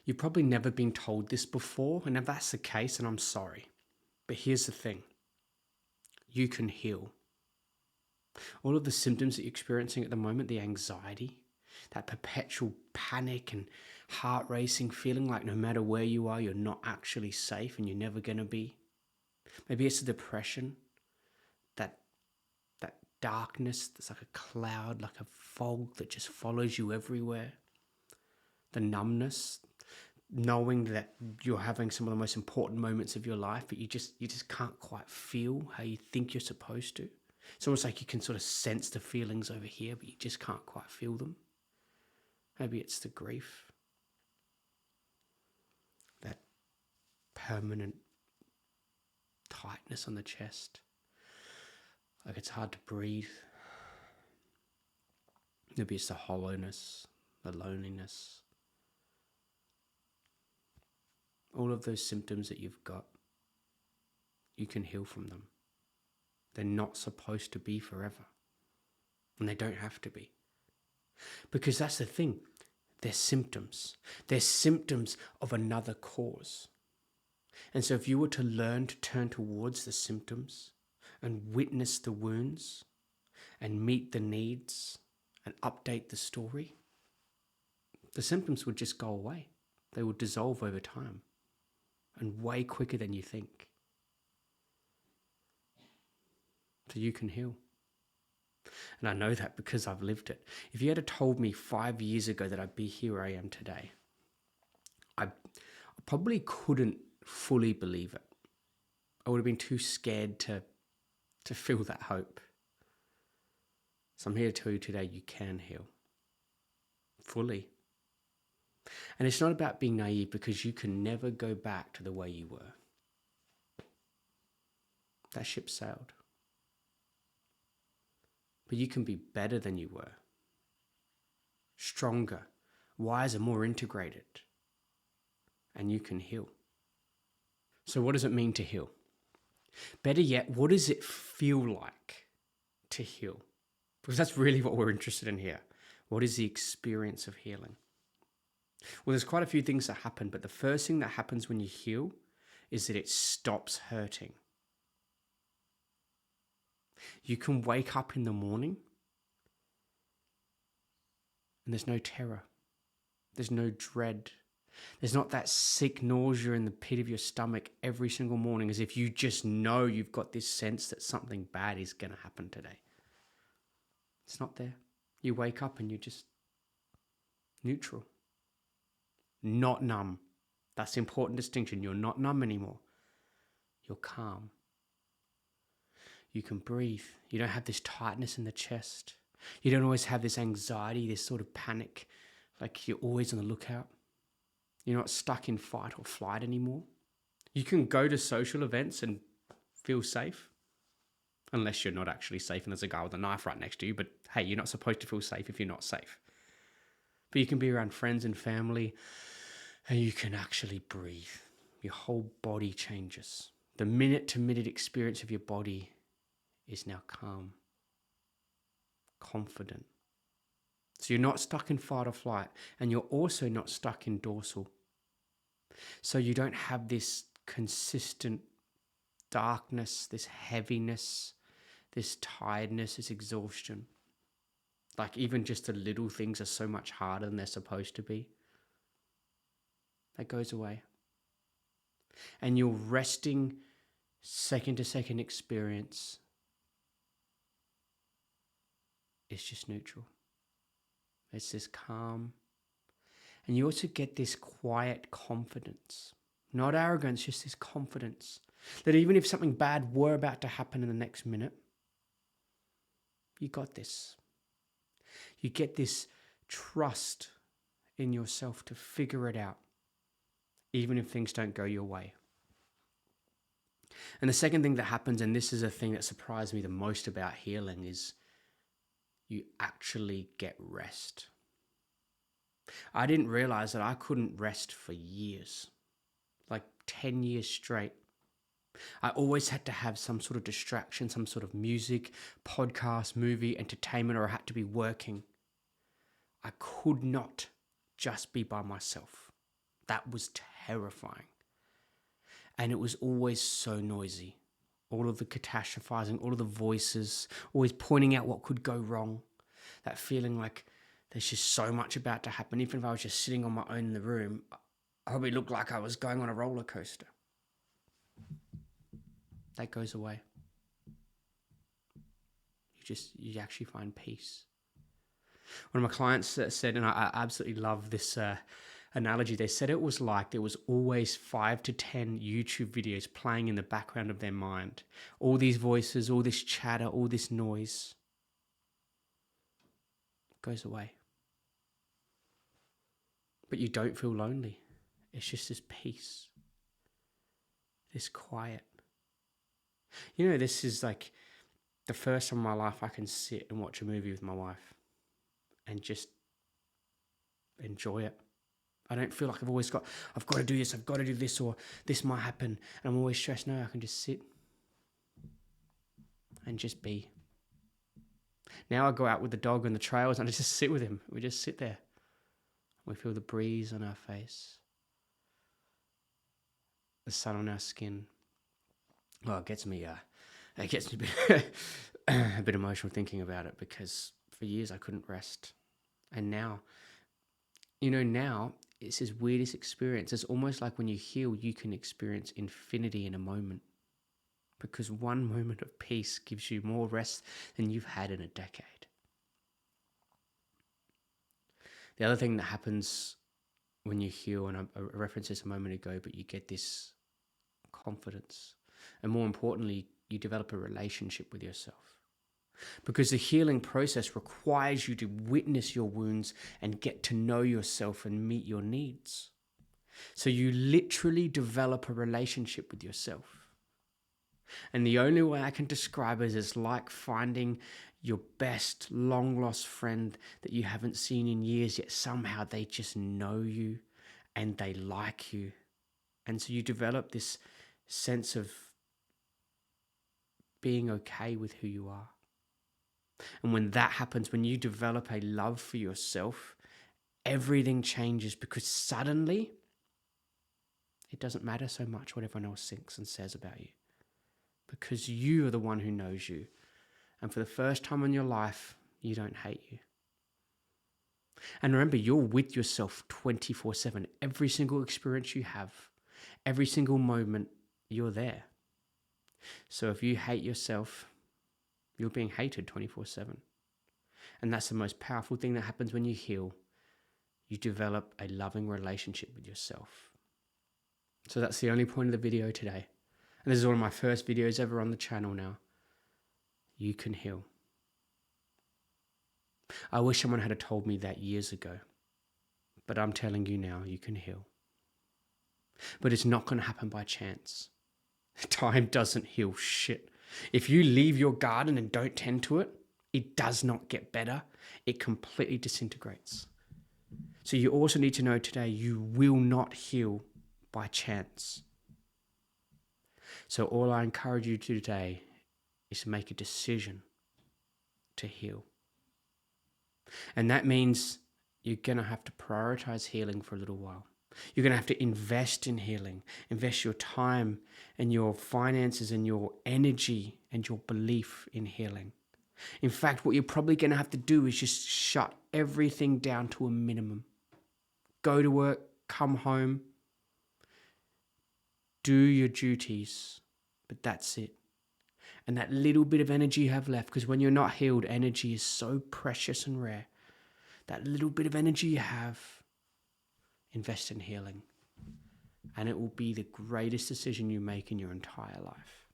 You've probably never been told this before, and if that's the case, then I'm sorry. But here's the thing. You can heal. All of the symptoms that you're experiencing at the moment, the anxiety, that perpetual panic and heart racing feeling like no matter where you are, you're not actually safe and you're never going to be. Maybe it's the depression, that darkness that's like a cloud, like a fog that just follows you everywhere. The numbness, knowing that you're having some of the most important moments of your life, but you just can't quite feel how you think you're supposed to. It's almost like you can sort of sense the feelings over here, but you just can't quite feel them. Maybe it's the grief, that permanent tightness on the chest. Like it's hard to breathe. Maybe it's the hollowness, the loneliness. All of those symptoms that you've got, you can heal from them. They're not supposed to be forever. And they don't have to be. Because that's the thing. They're symptoms. They're symptoms of another cause. And so if you were to learn to turn towards the symptoms and witness the wounds and meet the needs and update the story, the symptoms would just go away. They would dissolve over time and way quicker than you think. So you can heal. And I know that because I've lived it. If you had told me 5 years ago that I'd be here where I am today, I probably couldn't fully believe it. I would have been too scared to feel that hope. So I'm here to tell you today you can heal. Fully. And it's not about being naive, because you can never go back to the way you were. That ship sailed. But you can be better than you were. Stronger, wiser, more integrated. And you can heal. So what does it mean to heal? Better yet, what does it feel like to heal? Because that's really what we're interested in here. What is the experience of healing? Well, there's quite a few things that happen, but the first thing that happens when you heal is that it stops hurting. You can wake up in the morning and there's no terror. There's no dread. There's not that sick nausea in the pit of your stomach every single morning, as if you just know you've got this sense that something bad is going to happen today. It's not there. You wake up and you're just neutral. Not numb. That's the important distinction. You're not numb anymore. You're calm. You can breathe. You don't have this tightness in the chest. You don't always have this anxiety, this sort of panic, like you're always on the lookout. You're not stuck in fight or flight anymore. You can go to social events and feel safe, unless you're not actually safe and there's a guy with a knife right next to you. But hey, you're not supposed to feel safe if you're not safe. But you can be around friends and family and you can actually breathe. Your whole body changes. The minute-to-minute experience of your body is now calm, confident. So you're not stuck in fight or flight, and you're also not stuck in dorsal. So you don't have this consistent darkness, this heaviness, this tiredness, this exhaustion. Like even just the little things are so much harder than they're supposed to be. That goes away. And your resting second to second experience is just neutral. It's this calm. And you also get this quiet confidence. Not arrogance, just this confidence. That even if something bad were about to happen in the next minute, you got this. You get this trust in yourself to figure it out, even if things don't go your way. And the second thing that happens, and this is a thing that surprised me the most about healing, is you actually get rest. I didn't realize that I couldn't rest for years, like 10 years straight. I always had to have some sort of distraction, some sort of music, podcast, movie, entertainment, or I had to be working. I could not just be by myself. That was terrifying. And it was always so noisy. All of the catastrophizing, all of the voices, always pointing out what could go wrong. That feeling like there's just so much about to happen. Even if I was just sitting on my own in the room, I probably looked like I was going on a roller coaster. That goes away. You actually find peace. One of my clients said, and I absolutely love this analogy, they said it was like there was always 5 to 10 YouTube videos playing in the background of their mind. All these voices, all this chatter, all this noise goes away. But you don't feel lonely. It's just this peace, this quiet. You know, this is like the first time in my life I can sit and watch a movie with my wife and just enjoy it. I don't feel like I've got to do this, I've got to do this, or this might happen. And I'm always stressed. No, I can just sit and just be. Now I go out with the dog on the trails and I just sit with him. We just sit there. We feel the breeze on our face, the sun on our skin. Well, it gets me a bit emotional thinking about it, because for years I couldn't rest. And now, now it's this weirdest experience. It's almost like when you heal, you can experience infinity in a moment, because one moment of peace gives you more rest than you've had in a decade. The other thing that happens when you heal, and I referenced this a moment ago, but you get this confidence. And more importantly, you develop a relationship with yourself. Because the healing process requires you to witness your wounds and get to know yourself and meet your needs. So you literally develop a relationship with yourself. And the only way I can describe it is like finding your best long-lost friend that you haven't seen in years, yet somehow they just know you and they like you. And so you develop this sense of being okay with who you are. And when that happens, when you develop a love for yourself, everything changes, because suddenly it doesn't matter so much what everyone else thinks and says about you, because you are the one who knows you. And for the first time in your life, you don't hate you. And remember, you're with yourself 24/7. Every single experience you have, every single moment, you're there. So if you hate yourself, you're being hated 24/7. And that's the most powerful thing that happens when you heal. You develop a loving relationship with yourself. So that's the only point of the video today. And this is one of my first videos ever on the channel now. You can heal. I wish someone had told me that years ago. But I'm telling you now, you can heal. But it's not going to happen by chance. Time doesn't heal shit. If you leave your garden and don't tend to it, it does not get better. It completely disintegrates. So you also need to know today, you will not heal by chance. So all I encourage you to do today is to make a decision to heal. And that means you're going to have to prioritize healing for a little while. You're going to have to invest in healing, invest your time and your finances and your energy and your belief in healing. In fact, what you're probably going to have to do is just shut everything down to a minimum. Go to work, come home, do your duties, but that's it. And that little bit of energy you have left, because when you're not healed, energy is so precious and rare. That little bit of energy you have, invest in healing. And it will be the greatest decision you make in your entire life.